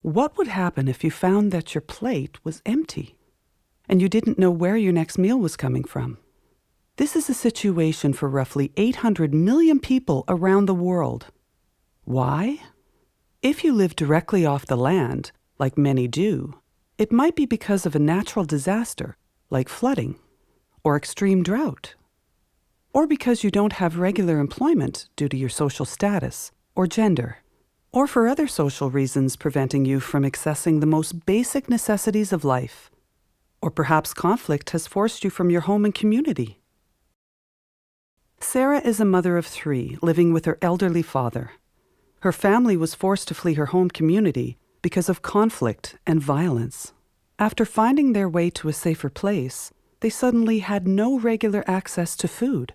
What would happen if you found that your plate was empty and you didn't know where your next meal was coming from? This is a situation for roughly 800 million people around the world. Why? If you live directly off the land, like many do, it might be because of a natural disaster, like flooding, or extreme drought, or because you don't have regular employment due to your social status or gender, or for other social reasons preventing you from accessing the most basic necessities of life, or perhaps conflict has forced you from your home and community. Sarah is a mother of 3 living with her elderly father. Her family was forced to flee her home community because of conflict and violence. After finding their way to a safer place, they suddenly had no regular access to food.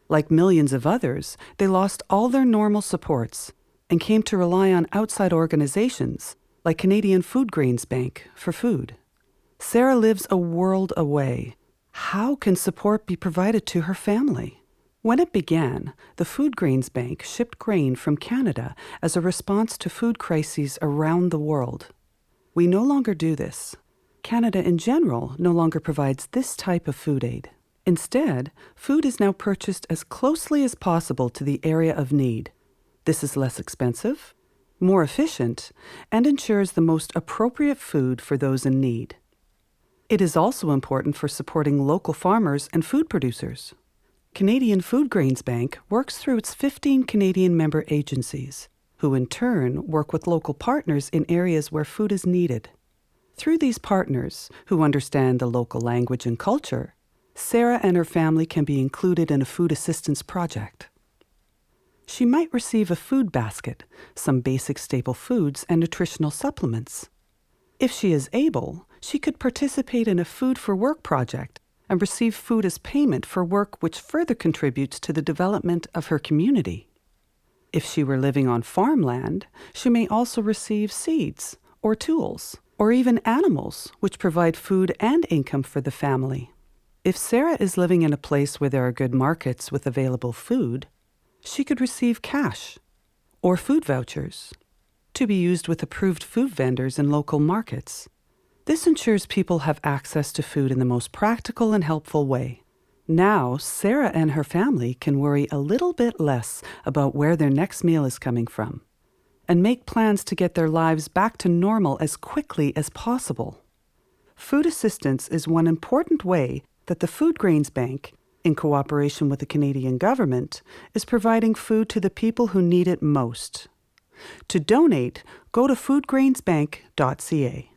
Like millions of others, they lost all their normal supports and came to rely on outside organizations like Canadian Foodgrains Bank for food. Sarah lives a world away. How can support be provided to her family? When it began, the Foodgrains Bank shipped grain from Canada as a response to food crises around the world. We no longer do this. Canada in general no longer provides this type of food aid. Instead, food is now purchased as closely as possible to the area of need. This is less expensive, more efficient, and ensures the most appropriate food for those in need. It is also important for supporting local farmers and food producers. Canadian Foodgrains Bank works through its 15 Canadian member agencies, who in turn work with local partners in areas where food is needed. Through these partners, who understand the local language and culture, Sarah and her family can be included in a food assistance project. She might receive a food basket, some basic staple foods and nutritional supplements. If she is able, she could participate in a Food for Work project and receive food as payment for work which further contributes to the development of her community. If she were living on farmland, she may also receive seeds or tools, or even animals which provide food and income for the family. If Sarah is living in a place where there are good markets with available food, she could receive cash or food vouchers to be used with approved food vendors in local markets. This ensures people have access to food in the most practical and helpful way. Now, Sarah and her family can worry a little bit less about where their next meal is coming from and make plans to get their lives back to normal as quickly as possible. Food assistance is one important way that the Foodgrains Bank, in cooperation with the Canadian government, is providing food to the people who need it most. To donate, go to foodgrainsbank.ca.